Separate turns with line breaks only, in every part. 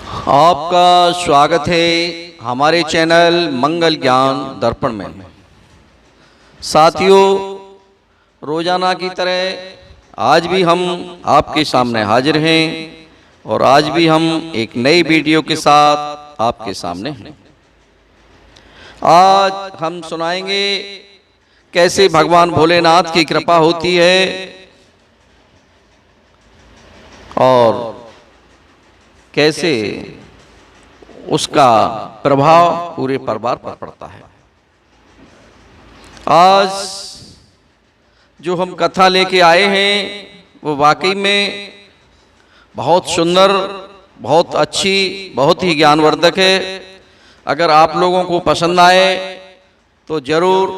आपका स्वागत है हमारे चैनल मंगल ज्ञान दर्पण में। साथियों, रोजाना की तरह आज भी हम आपके सामने हाजिर हैं और आज भी हम एक नई वीडियो के साथ आपके सामने हैं। आज हम सुनाएंगे कैसे भगवान भोलेनाथ की कृपा होती है और कैसे उसका प्रभाव पूरे परिवार पर पड़ता है। आज जो हम कथा लेके आए हैं वो वाकई में बहुत सुंदर, बहुत अच्छी, बहुत ही ज्ञानवर्धक है। अगर आप लोगों को पसंद आए तो जरूर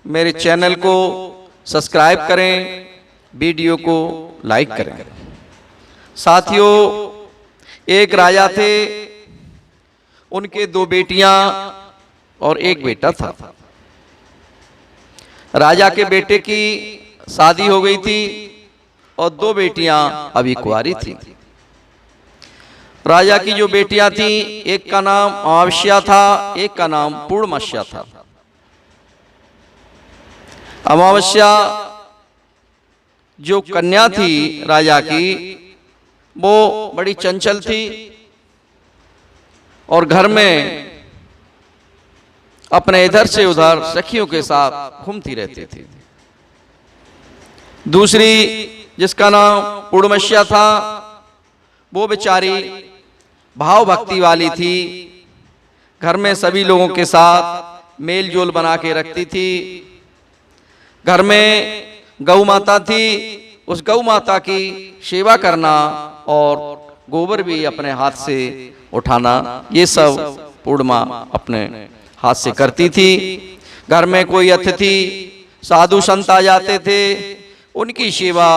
मेरे चैनल को सब्सक्राइब करें, वीडियो को लाइक करें। साथियों, एक राजा थे, उनके दो बेटियां और एक बेटा था। राजा के बेटे की शादी हो गई थी और दो बेटियां अभी कुंवारी थी। राजा की जो बेटियां थी, एक का नाम अमावस्या था, एक का नाम पूर्णमास्या था। अमावस्या जो कन्या थी राजा की, वो बड़ी चंचल थी और घर में अपने इधर से उधर सखियों के साथ घूमती रहती थी। दूसरी, जिसका नाम पूर्णमास्या था, वो बेचारी भाव भक्ति वाली थी। घर में सभी लोगों के साथ मेल जोल बना के रखती थी। घर में गौ माता थी, उस गौ माता की सेवा करना और गोबर भी अपने हाथ से उठाना, ये सब पूर्णिमा अपने हाथ से करती थी। घर में कोई अतिथि साधु संत आ जाते थे, उनकी सेवा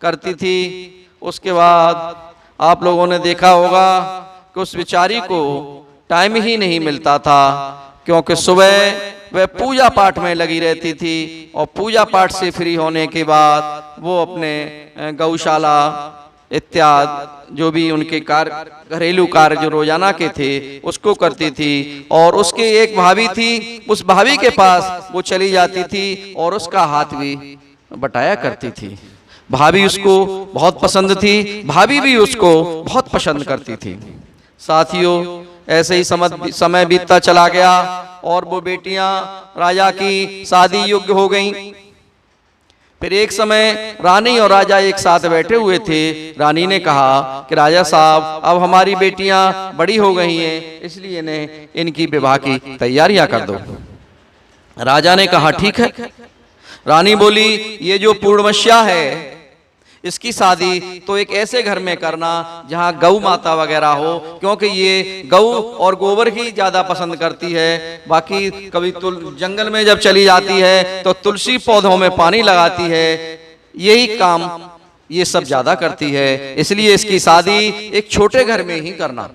करती थी। उसके बाद आप लोगों ने देखा होगा कि उस बेचारी को टाइम ही नहीं मिलता था, क्योंकि सुबह वह पूजा पाठ में लगी रहती थी और पूजा पाठ से फ्री होने के बाद वो अपने गौशाला इत्यादि जो भी उनके कार्य, घरेलू कार्य जो रोजाना के थे, उसको करती थी। और उसके एक भाभी थी, उस भाभी के पास वो चली जाती थी और उसका हाथ भी बटाया करती थी। भाभी उसको बहुत पसंद थी, भाभी भी उसको बहुत पसंद करती थी। साथियों, ऐसे ही समय बीतता चला गया और वो बेटियां राजा की शादी योग्य हो गईं। फिर एक समय रानी और राजा एक साथ बैठे हुए थे। रानी ने कहा कि राजा साहब, अब हमारी बेटियां बड़ी हो गई हैं, इसलिए ने इनकी विवाह की तैयारियां कर दो। राजा ने कहा ठीक है। रानी बोली, ये जो पूर्णमास्या है, इसकी शादी तो एक ऐसे घर में करना जहां गौ माता वगैरह हो, क्योंकि ये गौ और गोबर ही ज्यादा पसंद करती है। बाकी कभी जंगल में जब चली जाती है तो तुलसी पौधों में पानी लगाती है, यही काम ये सब ज्यादा करती है, इसलिए इसकी शादी एक छोटे घर में ही करना।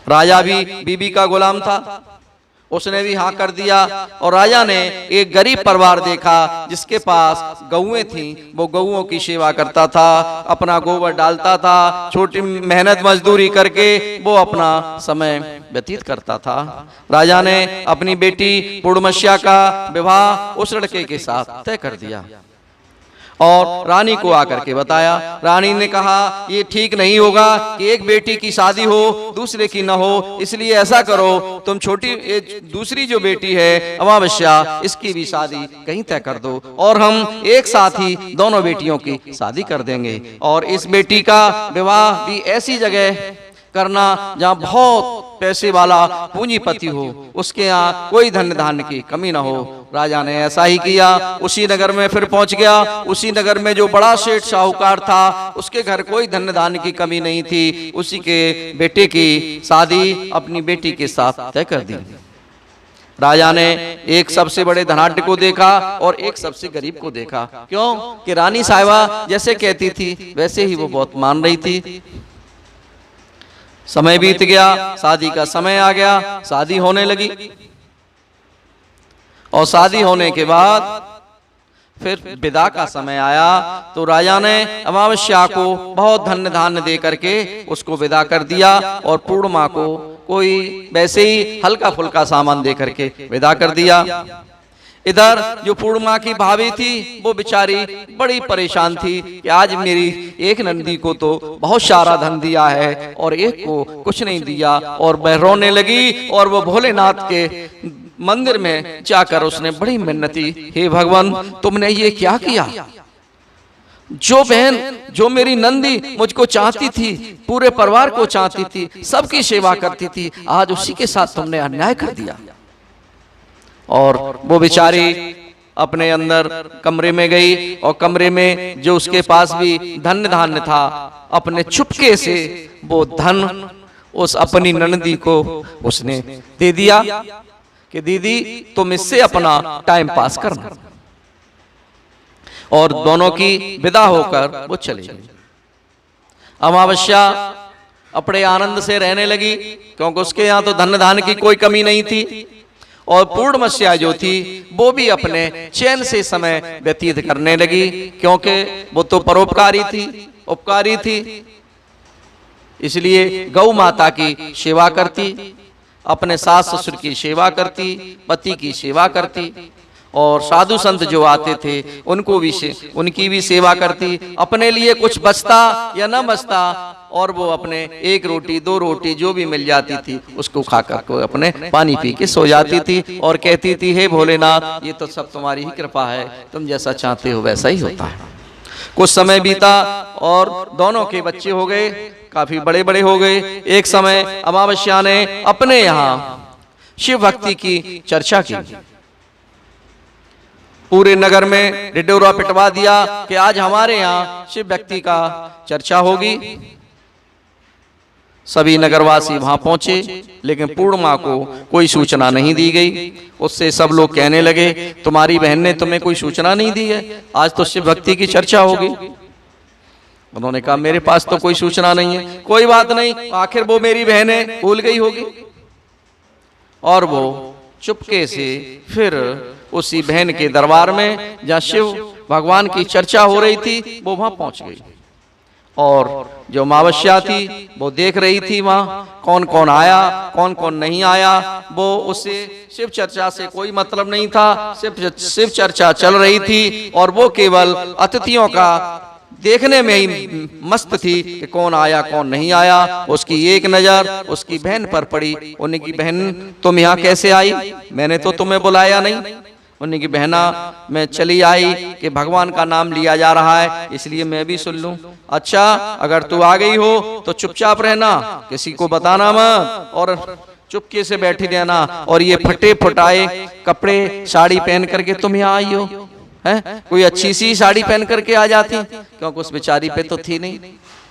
राजा भी बीबी का गुलाम था, उसने भी हाँ कर दिया। और राजा ने एक गरीब परिवार देखा जिसके पास गौएं थीं, वो गौओं की सेवा करता था, अपना गोबर डालता था, छोटी मेहनत मजदूरी करके वो अपना समय व्यतीत करता था। राजा ने अपनी बेटी पूर्णमास्या का विवाह उस लड़के के साथ तय कर दिया और रानी को आकर के बताया। रानी ने कहा, ये ठीक नहीं होगा कि एक बेटी की शादी हो दूसरे की न हो, इसलिए ऐसा करो, तुम छोटी दूसरी जो बेटी है अमावस्या, इसकी भी शादी कहीं तय कर दो और हम एक साथ ही दोनों बेटियों की शादी कर देंगे। और इस बेटी का विवाह भी ऐसी जगह करना जहाँ बहुत पैसे वाला पूंजीपति हो, उसके यहाँ कोई धन धान्य की कमी ना हो। राजा ने ऐसा ही किया। उसी नगर में फिर पहुंच गया। उसी नगर में जो बड़ा सेठ साहूकार था, उसके घर कोई धन धान्य की कमी नहीं थी। उसी के बेटे की शादी अपनी बेटी के साथ तय कर दी। राजा ने एक सबसे बड़े धनाढ्य को देखा और एक सबसे गरीब को देखा। क्यों कि रानी साहिबा जैसे कहती थी वैसे ही वो बहुत मान रही थी। समय बीत गया, शादी का समय आ गया, शादी होने लगी और शादी होने के बाद फिर विदा का समय आया तो राजा ने अमावस्या को बहुत धन्य धान्य दे करके उसको विदा कर दिया और पूर्णिमा को कोई वैसे ही हल्का फुल्का सामान दे करके विदा कर दिया। इधर जो पूर्णिमा की भाभी थी वो बेचारी बड़ी परेशान थी कि आज मेरी एक नंदी को तो बहुत सारा धन दिया है और एक को कुछ नहीं दिया, और वह रोने लगी और वो भोलेनाथ के मंदिर में जाकर उसने बड़ी मिन्नती, हे भगवान तुमने ये क्या किया? जो बहन जो मेरी नंदी मुझको चाहती थी, पूरे परिवार को चाहती थी, सबकी सेवा करती थी, आज उसी के साथ तुमने अन्याय कर दिया। और वो बेचारी अपने अंदर कमरे में गई और कमरे में जो उसके पास भी धन धान्य था, अपने चुपके से वो धन उस अपनी नंदी को उसने दे दिया कि दीदी तुम इससे अपना टाइम पास करना। और दोनों की विदा होकर वो चली गई। अमावस्या अपने आनंद से रहने लगी क्योंकि उसके यहाँ तो धन धान्य की कोई कमी नहीं थी, और पूर्णिमा जो थी वो भी अपने चैन से समय व्यतीत करने लगी क्योंकि वो तो परोपकारी थी, उपकारी थी, इसलिए गौ माता की सेवा करती, अपने सास ससुर की सेवा करती, पति की सेवा करती, और साधु संत जो आते थे उनको भी उनकी भी सेवा करती। अपने लिए कुछ बचता या न बचता और वो अपने एक रोटी दो रोटी जो भी मिल जाती थी उसको खाकर को अपने पानी पी के सो जाती थी और कहती थी, हे भोलेनाथ ये तो सब तुम्हारी ही कृपा है, तुम जैसा चाहते हो वैसा ही होता है। कुछ समय बीता और दोनों के बच्चे हो गए, काफी बड़े बड़े हो गए। एक समय अमावस्या ने अपने यहाँ शिव भक्ति की चर्चा की, पूरे नगर में ढिढोरा पिटवा दिया कि आज हमारे यहाँ शिव भक्ति का चर्चा होगी। सभी नगरवासी वहां पहुंचे, लेकिन पूर्णिमा को कोई सूचना नहीं दी गई। उससे सब लोग कहने लगे, तुम्हारी बहन ने तुम्हें कोई सूचना नहीं दी है, आज तो शिव भक्ति की चर्चा होगी। उन्होंने कहा मेरे पास तो कोई सूचना नहीं है। कोई बात नहीं, आखिर वो मेरी बहन है, भूल गई होगी। और वो चुपके से फिर उसी बहन के दरबार में जहाँ शिव भगवान की चर्चा हो रही थी वो वहां पहुंच गई। और जो अमावस्या थी वो देख रही थी वहां कौन कौन आया कौन कौन नहीं आया। वो उससे शिव चर्चा से कोई मतलब नहीं था, शिव चर्चा चल रही थी और वो केवल अतिथियों का देखने में ही मस्त थी कि कौन आया कौन नहीं आया। उसकी एक नजर उसकी बहन पर पड़ी। उनकी बहन तुम यहाँ कैसे आई? मैंने तो तुम्हें बुलाया नहीं। उनकी बहना मैं चली आई कि भगवान का नाम लिया जा रहा है इसलिए मैं भी सुन लूं। अच्छा अगर तू आ गई हो तो चुपचाप रहना, किसी को बताना मत और चुपके से बैठी रहना। और ये फटे फुटाए कपड़े साड़ी पहन करके तुम यहाँ आई हो, है कोई अच्छी सी साड़ी पहन करके आ जाती, क्योंकि उस बेचारी पे तो थी नहीं,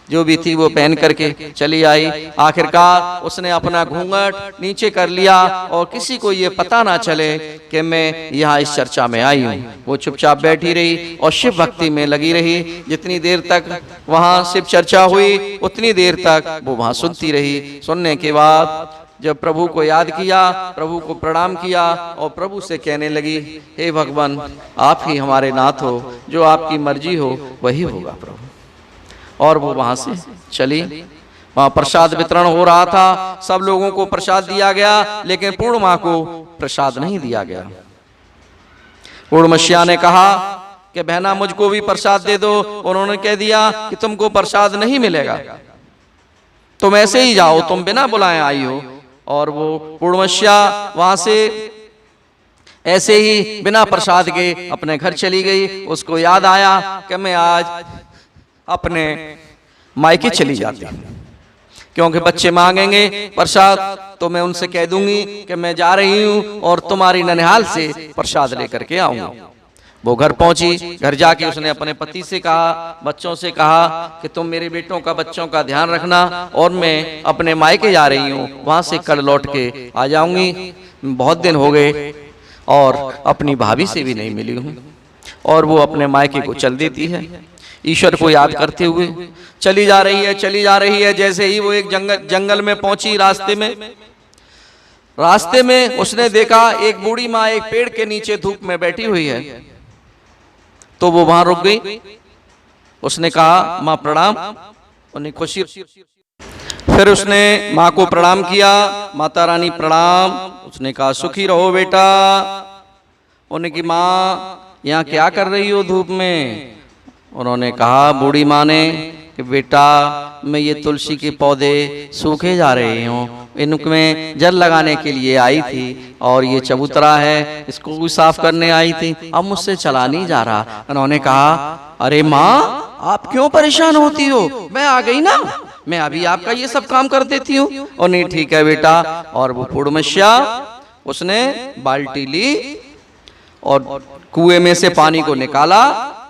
जो भी थी वो पहन करके चली आई। आखिरकार उसने अपना घूंघट नीचे कर लिया और किसी को ये पता ना चले कि मैं यहाँ इस चर्चा में आई हूँ। वो चुपचाप बैठी रही और शिव भक्ति में लगी रही। जितनी देर तक वहाँ शिव चर्चा हुई उतनी देर तक वो वहाँ सुनती रही। सुनने के बाद जब प्रभु को याद किया, प्रभु को प्रणाम किया और प्रभु से कहने लगी, हे भगवान आप ही हमारे नाथ हो, जो आपकी मर्जी हो वही होगा प्रभु। और वो वहां से चली। वहां प्रसाद वितरण हो रहा था, सब लोगों को प्रसाद दिया गया, लेकिन पूर्णिमा को प्रसाद नहीं दिया गया। पूर्णिमा ने कहा कि बहना मुझको भी प्रसाद दे दो। उन्होंने कह दिया कि तुमको प्रसाद नहीं मिलेगा, तुम ऐसे ही जाओ, तुम बिना बुलाए आई हो। और वो पूर्णिमा वहां से ऐसे ही बिना प्रसाद के अपने घर चली गई। उसको याद आया कि मैं आज अपने मायके चली जाती, क्योंकि बच्चे मांगेंगे प्रसाद तो मैं उनसे कह दूंगी कि मैं जा रही हूं और तुम्हारी ननिहाल से प्रसाद लेकर के आऊंगी। वो घर पहुंची, घर जाके उसने अपने पति से कहा, बच्चों से कहा कि तुम मेरे बेटों का बच्चों का ध्यान रखना और मैं अपने मायके जा रही हूँ, वहां से कल लौट के आ जाऊंगी। बहुत दिन हो गए और अपनी भाभी से भी नहीं मिली हूँ। और वो अपने मायके को चल देती है, ईश्वर को याद करते हुए चली जा रही है, चली जा रही है। जैसे ही वो एक जंगल में पहुंची, रास्ते में उसने देखा एक बूढ़ी माँ एक पेड़ के नीचे धूप में बैठी हुई है। तो वो वहां रुक गई। उसने कहा माँ प्रणाम, उन्हें खुशी। फिर उसने माँ को प्रणाम किया, माता रानी प्रणाम। उसने कहा सुखी रहो बेटा। उन्होंने की माँ यहाँ क्या कर रही हो धूप में? उन्होंने कहा बूढ़ी माँ ने कि बेटा मैं ये तुलसी के पौधे सूखे जा रहे हूँ, इनमें जल लगाने के लिए आई थी, और ये चबूतरा है इसको भी साफ करने आई थी, अब मुझसे चला नहीं जा रहा। उन्होंने कहा अरे माँ आप क्यों परेशान होती हो, मैं आ गई ना, मैं अभी आपका ये सब काम कर देती हूँ। और नहीं ठीक है बेटा। और वो पूर्णमस्या उसने बाल्टी ली और कुएं में से पानी को निकाला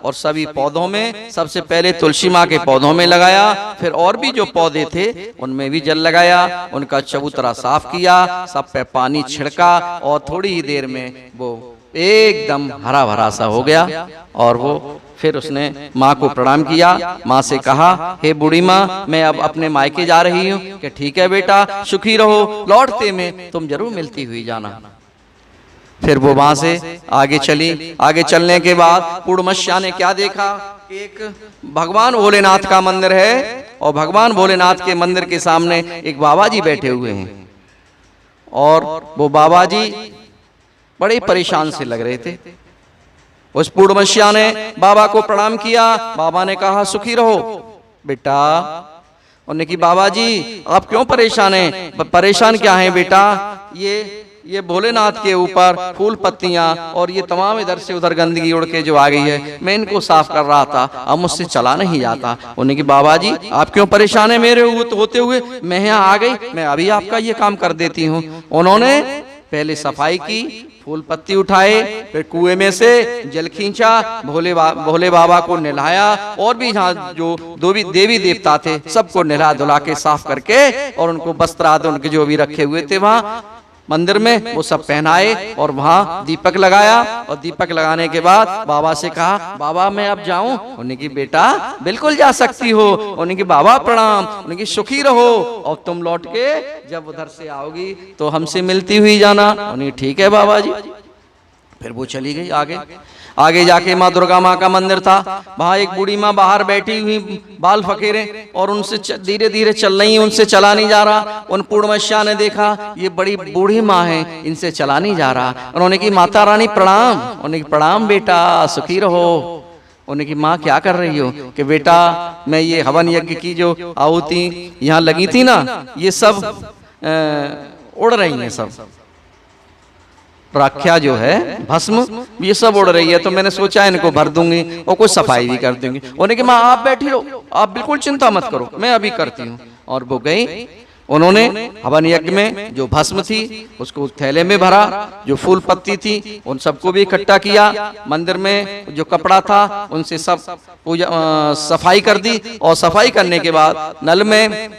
और सभी पौधों में, सबसे पहले तुलसी माँ के पौधों में लगाया, फिर और भी जो पौधे थे उनमें भी जल लगाया, उनका चबूतरा साफ किया, सब पे पानी छिड़का, और थोड़ी ही देर में वो एकदम हरा भरा सा हो गया। और वो फिर उसने माँ को प्रणाम किया। माँ से कहा हे बूढ़ी माँ मैं अब अपने मायके जा रही हूँ। कि ठीक है बेटा सुखी रहो, लौटते में तुम जरूर मिलती हुई जाना। फिर वो वहां से आगे चली। आगे चलने के बाद पूर्णमस्या ने क्या देखा, एक भगवान भोलेनाथ का मंदिर है, और भगवान भोलेनाथ के मंदिर के सामने एक बाबा जी बैठे हुए हैं, और वो बाबा जी बड़े परेशान से लग रहे थे। उस पूर्णमस्या ने बाबा को प्रणाम किया। बाबा ने कहा सुखी रहो बेटा। उन्होंने की बाबा जी आप क्यों परेशान हैं? परेशान क्या है बेटा, ये भोलेनाथ के ऊपर फूल पत्तियां और ये तमाम इधर से उधर गंदगी उड़ के जो आ गई है, मैं इनको साफ कर रहा था, अब मुझसे चला नहीं जाता। उन्हें कि बाबा जी आप क्यों परेशान है मेरे होते हुए, मैं यहाँ आ गई, मैं अभी आपका ये काम कर देती हूँ। उन्होंने पहले सफाई की, फूल पत्ती उठाए, फिर कुएं में से जल खींचा, भोले बाबा को नहलाया, और भी यहाँ जो देवी देवता थे सबको नहला धुला के साफ करके, और उनको वस्त्र आदि उनके जो भी रखे हुए थे वहां मंदिर में वो सब पहनाए, और वहां दीपक लगाया। और दीपक लगाने के बाद बाबा से कहा बाबा मैं अब जाऊं? उन्हें की बेटा बिल्कुल जा सकती हो। उन्हें की बाबा प्रणाम। उन्हें की सुखी रहो, और तुम लौट के जब उधर से आओगी तो हमसे मिलती हुई जाना। उन्हें ठीक है बाबा जी। फिर वो चली गई आगे। आगे जाके माँ दुर्गा माँ का मंदिर था, वहां एक बूढ़ी माँ बाहर बैठी हुई, बाल फकेरे, और उनसे धीरे धीरे चल रही, उनसे चला नहीं जा रहा। उन पूर्णमस्या ने देखा ये बड़ी बूढ़ी माँ है, इनसे चला नहीं जा रहा। उन्होंने की माता रानी प्रणाम। उन्होंने की प्रणाम बेटा सुखी रहो। उन्होंने की माँ क्या कर रही हो? कि बेटा मैं ये हवन यज्ञ की जो आहुति यहाँ लगी थी ना, ये सब उड़ रही है, सब राख्या जो है भस्म ये सब उड़ रही है, तो मैंने सोचा इनको भर दूंगी और कुछ सफाई भी कर दूंगी। उन्होंने कहा माँ आप बैठी रहो, आप बिल्कुल चिंता मत करो, मैं अभी करती हूँ। और वो गई। उन्होंने हवन यज्ञ में जो भस्म थी उसको थैले में भरा, जो फूल पत्ती थी उन सबको भी इकट्ठा किया, मंदिर में जो कपड़ा था उनसे सब पूजा सफाई कर दी। और सफाई करने के बाद नल में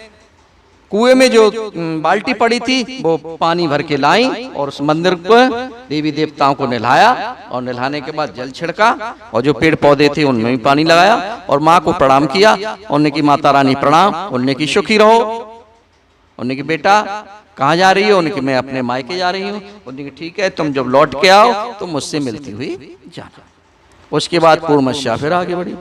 कुएं में जो बाल्टी पड़ी थी वो पानी भर के लाई, और उस मंदिर को देवी देवताओं को नहलाया, और नहलाने के बाद जल छिड़का, और जो पेड़ पौधे थे उनमें भी पानी लगाया, और माँ को प्रणाम किया। उन्होंने की माता रानी प्रणाम। उन्होंने की सुखी रहो। उन्होंने की बेटा कहाँ जा रही हो? उन्होंने की मैं अपने मायके जा रही हूँ। उन्होंने की ठीक है तुम जब लौट के आओ तो मुझसे मिलती हुई जाना। उसके बाद पूर्णमस्या फिर आगे बढ़ी।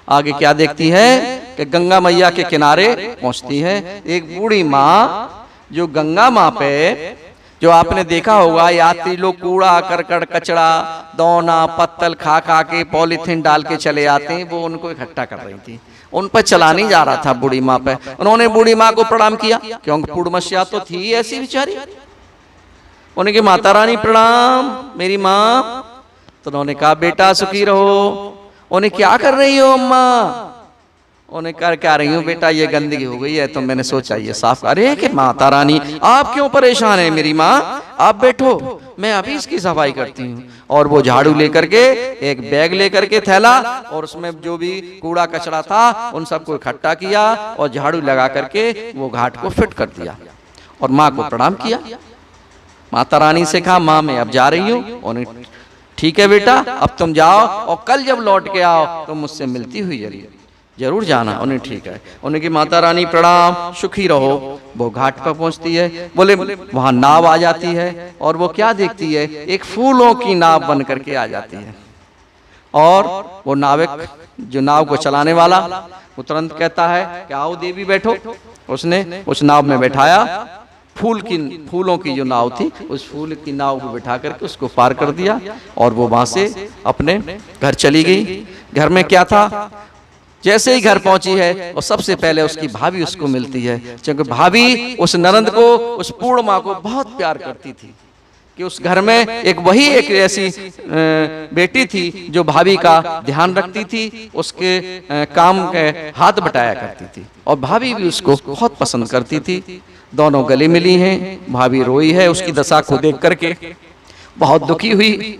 आगे क्या देखती है कि गंगा मैया के किनारे पहुंचती है एक बूढ़ी माँ, जो गंगा माँ पे जो आपने देखा होगा यात्री लोग कूड़ा करकट कचरा दौना पत्तल खा खा के पॉलीथीन डाल के चले आते हैं, वो उनको इकट्ठा कर रही थी। उन पर चला नहीं जा रहा था बूढ़ी माँ पे। उन्होंने बूढ़ी माँ को प्रणाम किया, क्योंकि पूर्णमस्या तो थी ऐसी बेचारी। उन्हें माता रानी प्रणाम मेरी माँ। तो उन्होंने कहा बेटा सुखी रहो। उन्हें क्या कर रही हो अम्मा? उन्हें कर क्या रही हूँ बेटा, ये गंदगी हो गई है तो मैंने सोचा ये साफ। अरे कि माता रानी आप क्यों परेशान है मेरी माँ, आप बैठो मैं अभी इसकी सफाई करती हूँ। और वो झाड़ू लेकर के एक बैग लेकर के थैला, और उसमें जो भी कूड़ा कचरा था उन सबको इकट्ठा किया, और झाड़ू लगा करके वो घाट को फिट कर दिया, और माँ को प्रणाम किया। माता रानी से कहा माँ मैं अब जा रही हूँ। उन्हें ठीक है बेटा अब तुम जाओ, और कल जब लौट के आओ तो मुझसे मिलती हुई जरूर जाना। उन्हें ठीक है। उन्हें की माता रानी प्रणाम सुखी रहो। वो घाट पर पहुंचती है, बोले वहां नाव आ जाती है, और वो क्या देखती है एक फूलों की नाव बन करके आ जाती है। और वो नाविक जो नाव को चलाने वाला वो तुरंत कहता है कि आओ देवी बैठो। उसने उस नाव में बैठाया, फूलों की जो नाव थी उस फूल की नाव को बिठा करके उसको पार कर दिया और वो वहां से अपने घर चली गई। घर में क्या था, जैसे ही घर पहुंची है और सबसे पहले उसकी भाभी उसको मिलती है, क्योंकि भाभी उस ननद को, उस पूर्णिमा को बहुत प्यार करती थी कि उस घर में एक ऐसी बेटी थी जो भाभी का ध्यान रखती थी, उसके काम के हाथ बटाया करती थी और भाभी भी उसको बहुत पसंद करती थी। दोनों गले मिली हैं, भाभी रोई है उसकी दशा को देख करके, बहुत दुखी हुई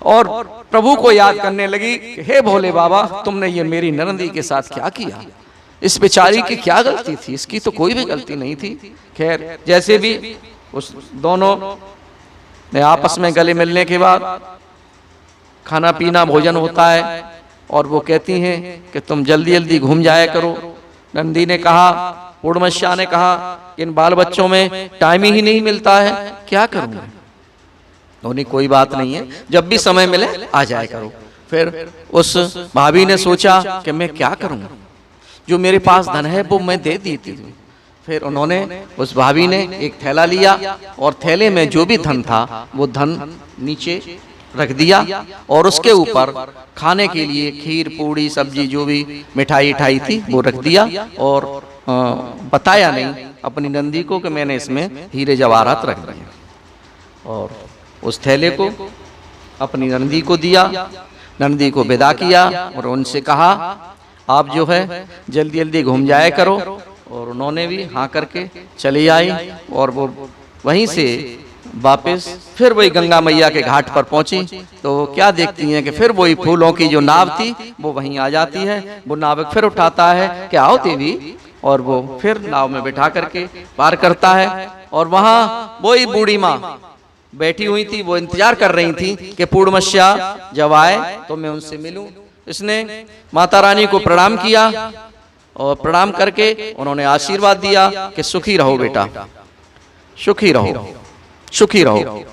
और प्रभु को याद करने लगी कि हे भोले बाबा, तुमने ये मेरी ननदी के साथ क्या किया, इस बेचारी की क्या गलती थी, इसकी तो कोई भी गलती नहीं थी। खैर जैसे भी उस दोनों ने आपस में गले मिलने के बाद खाना पीना भोजन होता है और वो कहती हैं कि तुम जल्दी जल्दी घूम जाया करो। नंदी ने कहा, पूर्णमस्या ने कहा, इन बाल बच्चों में टाइम ही नहीं मिलता है, क्या करूं? उन्हें कोई बात नहीं है, जब भी समय मिले आ जाया करो। फिर उस भाभी ने सोचा कि मैं क्या करूं, जो मेरे पास धन है वो मैं दे दी थी। फिर उन्होंने, उस भाभी ने एक थैला लिया और थैले में जो भी धन था वो धन नीचे रख दिया और उसके ऊपर खाने के लिए खीर पूड़ी सब्जी जो भी मिठाई ठाई थी वो रख दिया और बताया नहीं अपनी नंदी को कि मैंने इसमें हीरे जवाहरात रख दिए। और उस थैले को अपनी नंदी को दिया, नंदी को विदा किया और उनसे कहा आप जो है जल्दी जल्दी घूम जाया करो। और उन्होंने भी हाँ करके चली आई और वो वहीं से वापस फिर वही गंगा मैया के घाट पर पहुंची तो वो क्या देखती हैं कि फिर वही फूलों की जो नाव थी वो वहीं आ जाती है। वो नाविक फिर उठाता है कि आओ देवी, और वो फिर नाव में बिठा करके पार करता है। और वहां वही बूढ़ी माँ बैठी हुई थी, वो इंतजार कर रही थी कि पूर्णमस्या जब आए तो मैं उनसे मिलूं। इसने माता रानी को प्रणाम किया और प्रणाम करके उन्होंने आशीर्वाद दिया कि सुखी रहो बेटा, सुखी रहो, सुखी रहो।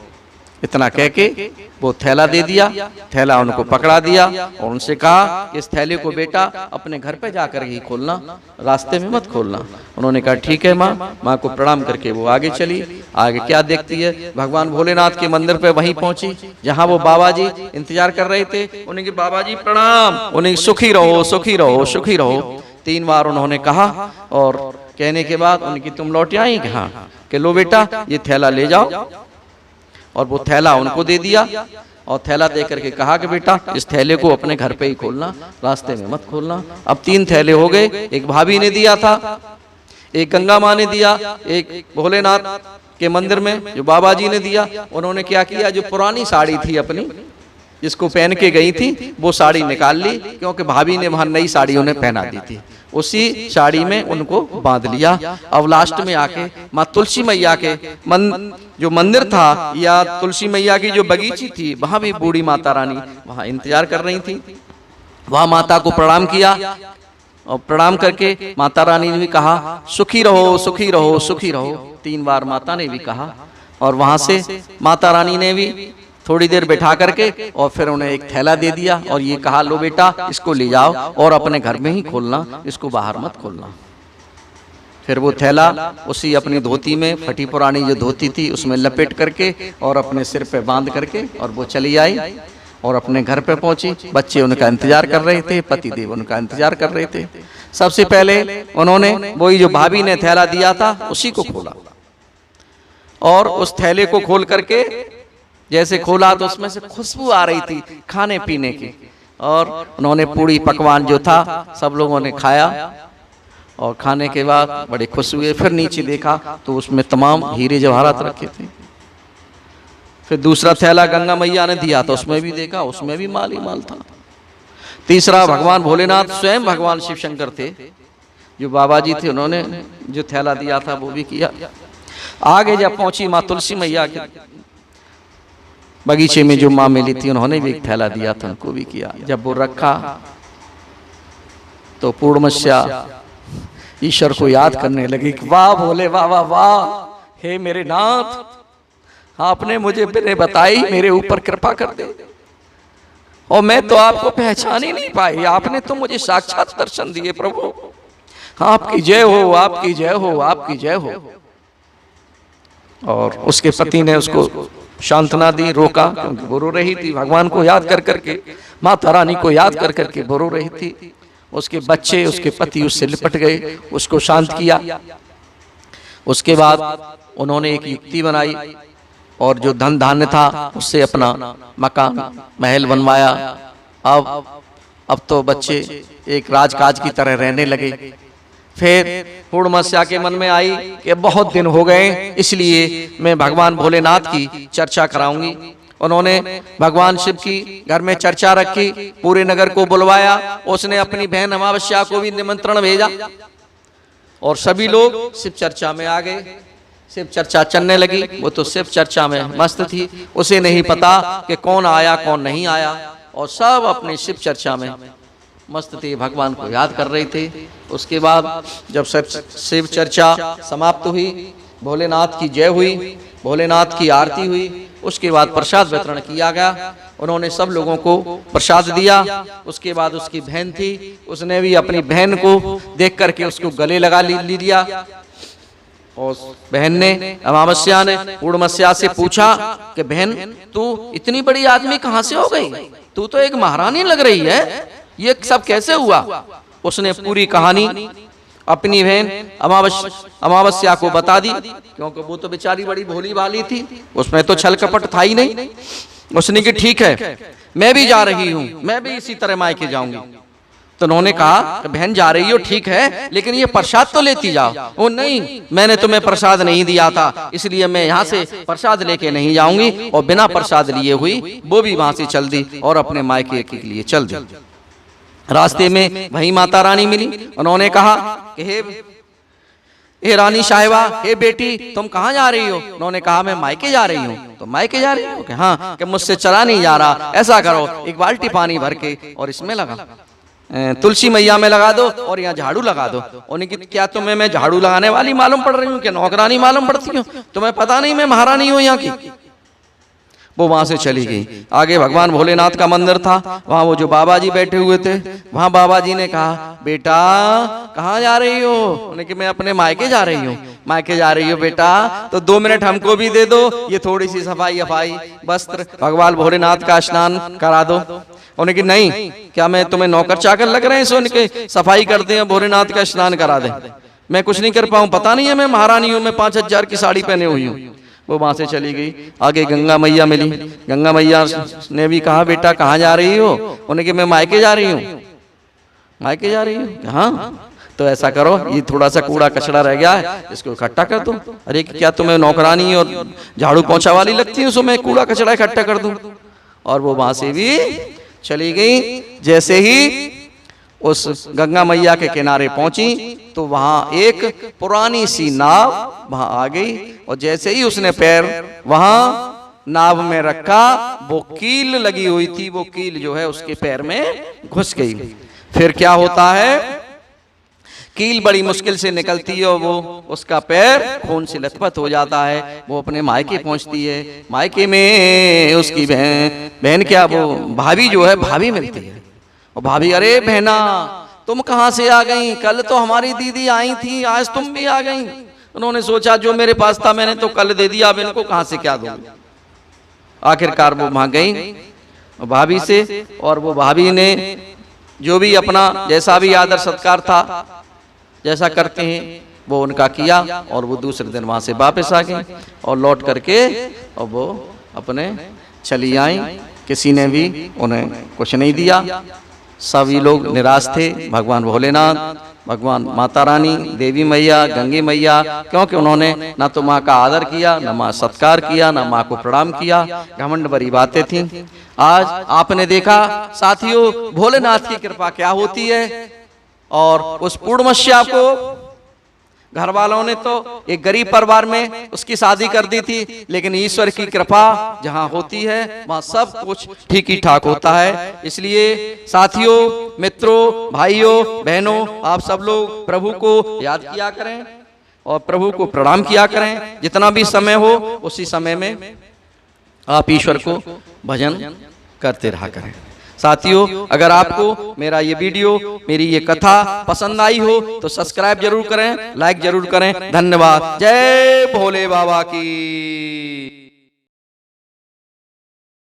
इतना कह के वो थैला दे दिया, थैला उनको पकड़ा दिया और उनसे कहा कि इस थैले को बेटा अपने घर पे जाकर ही खोलना, रास्ते में मत खोलना। उन्होंने कहा ठीक है माँ। माँ को प्रणाम करके वो आगे चली। आगे क्या देखती है, भगवान भोलेनाथ के मंदिर पे वहीं पहुंची जहाँ वो बाबा जी इंतजार कर रहे थे। उन्हें बाबा जी प्रणाम, उन्हें सुखी रहो, सुखी रहो, सुखी रहो 3 बार उन्होंने कहा। और कहने के बाद उनकी तुम लौट आई कहा कि लो बेटा ये थैला ले जाओ। और वो थैला उनको दे दिया और थैला दे करके कहा कि बेटा इस थैले को अपने घर पे ही खोलना, रास्ते में मत खोलना। अब 3 थैले हो गए, एक भाभी ने दिया था, एक गंगा माँ ने दिया, एक भोलेनाथ के मंदिर में जो बाबा जी ने दिया। उन्होंने क्या किया, जो पुरानी साड़ी थी अपनी जिसको पहन के गई थी वो साड़ी निकाल ली, क्योंकि भाभी ने वहां नई साड़ी उन्हें पहना दी थी। उसी साड़ी में उनको बांध लिया। अब लास्ट में आके माँ तुलसी मैया के जो मंदिर था या तुलसी मैया की जो बगीची थी वहां भी बूढ़ी माता रानी वहां इंतजार कर रही थी। वहां माता को प्रणाम किया और प्रणाम करके माता रानी ने भी कहा सुखी रहो, सुखी रहो, सुखी रहो 3 बार माता ने भी कहा। और वहां से माता रानी ने भी थोड़ी देर बैठा करके और फिर उन्हें एक थैला दे दिया और ये कहा लो बेटा इसको ले जाओ और अपने घर में ही खोलना, इसको बाहर मत खोलना। फिर वो थैला उसी अपनी धोती में, फटी पुरानी जो धोती थी उसमें लपेट करके और अपने सिर पे बांध करके और वो चली आई और अपने घर पे पहुंची। बच्चे उनका इंतजार कर रहे थे, पतिदेव उनका इंतजार कर रहे थे। सबसे पहले उन्होंने वही जो भाभी ने थैला दिया था उसी को खोला और उस थैले को खोल करके जैसे खोला तो उसमें से खुशबू आ रही थी खाने पीने की। और उन्होंने पूरी पकवान जो था सब लोगों ने खाया और खाने के बाद बड़े खुश हुए। फिर नीचे देखा तो उसमें तमाम हीरे जवाहरात रखे थे। फिर दूसरा थैला गंगा मैया ने दिया था, उसमें भी देखा उसमें भी माल ही माल था। तीसरा भगवान भोलेनाथ स्वयं भगवान शिव शंकर थे जो बाबा जी थे, उन्होंने जो थैला दिया था वो भी किया। आगे जब पहुंची माँ तुलसी मैया के बगीचे में जो माँ मिली थी उन्होंने भी एक थैला दिया था, उनको भी किया। जब वो रखा तो पूर्णमस्या ईश्वर को याद करने लगी कि वाह भोले वाह वाह वाह, हे मेरे नाथ आपने मुझे बिना बताई मेरे ऊपर कृपा कर दे। और मैं तो आपको पहचान ही नहीं पाई, आपने तो मुझे साक्षात दर्शन दिए प्रभु, आपकी जय हो, आपकी जय हो, आपकी जय हो। और उसके पति ने उसको सांत्वना दी, रोका, क्योंकि वो रो रही थी, भगवान को याद कर करके, माता रानी को याद कर करके वो रो रही थी। उसके बच्चे, उसके पति उससे लिपट गए, उसको शांत किया। उसके बाद उन्होंने एक युक्ति बनाई और जो धन धान्य था उससे अपना मकान महल बनवाया। अब तो बच्चे एक राजकाज की तरह रहने लगे। फिर पूर्णमस्या के मन में आई कि बहुत दिन हो गए, इसलिए मैं भगवान भोलेनाथ की चर्चा कराऊंगी। उन्होंने भगवान शिव की घर में चर्चा रखी, पूरे नगर को बुलवाया। उसने अपनी बहन अमावस्या को भी निमंत्रण भेजा और सभी लोग शिव चर्चा में आ गए। शिव चर्चा चलने लगी। वो तो शिव चर्चा में मस्त थी, उसे नहीं पता कि कौन आया कौन नहीं आया, और सब अपनी शिव चर्चा में मस्त थे, भगवान को याद कर रहे थे। उसके बाद जब शिव चर्चा समाप्त हुई, भोलेनाथ की जय हुई, भोलेनाथ की आरती हुई, उसके बाद प्रसाद वितरण किया गया। उन्होंने सब लोगों को प्रसाद दिया। उसके बाद उसकी बहन थी, उसने भी अपनी बहन को देख करके उसको गले लगा लिया। और बहन ने, अमावस्या ने पूर्णमस्या से पूछा कि बहन तू इतनी बड़ी आदमी कहाँ से हो गई, तू तो एक महारानी लग रही है, ये सब कैसे हुआ। उसने पूरी कहानी अपनी बहन अमावस्या को बता दी, क्योंकि वो तो बेचारी बड़ी भोली भाली थी, उसमें तो छल कपट था ही नहीं। उसने कि ठीक है मैं भी जा रही हूँ, मैं भी इसी तरह मायके जाऊंगी। तो उन्होंने कहा कि बहन जा रही हो ठीक है, लेकिन ये प्रसाद तो लेती जाओ। वो नहीं, मैंने तुम्हें प्रसाद नहीं दिया था, इसलिए मैं यहाँ से प्रसाद लेके नहीं जाऊंगी। और बिना प्रसाद लिए हुई वो भी वहां से चल दी और अपने मायके के लिए चल दी। रास्ते में वही माता रानी मिली। उन्होंने कहा कि हे रानी साहिबा, हे बेटी तुम कहाँ जा रही हो। उन्होंने कहा मैं मायके जा रही हूँ। तो मायके जा रही हो कि हाँ, कि मुझसे चला नहीं जा रहा। ऐसा करो एक बाल्टी पानी भर के और इसमें लगा, तुलसी मैया में लगा दो और यहाँ झाड़ू लगा दो। उन्हें कि क्या तुम्हें मैं झाड़ू लगाने वाली मालूम पड़ रही हूँ, क्या नौकरानी मालूम पड़ती हूँ, तुम्हें पता नहीं मैं महारानी हूँ यहाँ की। वो वहां से चली गई। आगे भगवान भोलेनाथ का मंदिर था, वहां वो जो बाबा जी बैठे हुए थे, वहां बाबा जी ने कहा बेटा कहाँ जा रही हो। उन्हें कि मैं अपने मायके जा रही हूँ। मायके जा रही हो बेटा, तो 2 मिनट हमको भी दे दो, ये थोड़ी सी सफाई अफाई, वस्त्र, भगवान भोलेनाथ का स्नान करा दो। उन्हें कि नहीं, क्या मैं तुम्हें नौकर चाकर लग रहे हैं सो उनके सफाई करते हैं, भोलेनाथ का स्नान करा दे। मैं कुछ नहीं कर पाऊँ, पता नहीं है मैं महारानी हूँ, मैं 5000 की साड़ी पहने हुई हूँ। वो वहां से चली गई। आगे गंगा मैया मिली। गंगा मैया ने भी कहा बेटा कहाँ जा रही हो। उन्हें कि मैं मायके जा रही हूँ। मायके जा रही हूँ, हाँ तो ऐसा करो, ये थोड़ा सा कूड़ा कचड़ा रह गया है, इसको इकट्ठा कर दो। अरे क्या तुम्हें नौकरानी और झाड़ू पोंछा वाली लगती है, उसमें मैं कूड़ा कचड़ा इकट्ठा कर दूं। और वो वहां से भी चली गई। जैसे ही उस गंगा मैया के किनारे पहुंची तो वहां एक पुरानी सी नाव वहां आ गई, और जैसे ही उसने पैर वहां नाव में रखा, वो कील लगी हुई थी, वो कील जो है उसके पैर में घुस गई। फिर क्या होता है, कील बड़ी मुश्किल से निकलती है और वो उसका पैर खून से लथपथ हो जाता है। वो अपने मायके पहुंचती है। मायके में उसकी बहन क्या, वो भाभी जो है, भाभी मिलती है। और भाभी, अरे बहना तुम कहाँ से आ गई, कल तो हमारी दीदी आई थी, आज तुम भी आ गई। उन्होंने सोचा जो मेरे पास था मैंने तो कल दे दिया, अब इनको कहाँ से क्या दूं। आखिरकार वो वहां गई भाभी से, और वो भाभी ने जो भी अपना जैसा भी आदर सत्कार था, जैसा करते हैं वो उनका किया, और वो दूसरे दिन वहां से वापस आ गई और लौट करके और वो अपने चली आई। किसी ने भी उन्हें कुछ नहीं दिया, सभी लोग निराश थे। भगवान भोलेनाथ, भगवान माता रानी, देवी मैया, गंगे मैया, क्योंकि उन्होंने ना तो माँ का आदर किया, ना माँ सत्कार किया, ना माँ को प्रणाम किया। घमंड भरी बातें थीं। आज आपने देखा साथियों, भोलेनाथ की कृपा क्या होती है। और उस पूर्णमस्या को घर वालों ने तो एक गरीब परिवार में उसकी शादी कर दी थी, लेकिन ईश्वर की कृपा जहां होती है वहां सब कुछ ठीक ही ठाक होता है। इसलिए साथियों, मित्रों, भाइयों, बहनों, आप सब लोग प्रभु को याद किया करें और प्रभु को प्रणाम किया करें। जितना भी समय हो उसी समय में आप ईश्वर को भजन करते रहा करें। साथियों, अगर आपको मेरा ये वीडियो, मेरी ये कथा पसंद आई हो तो सब्सक्राइब जरूर करें, लाइक जरूर करें। धन्यवाद। जय भोले बाबा की।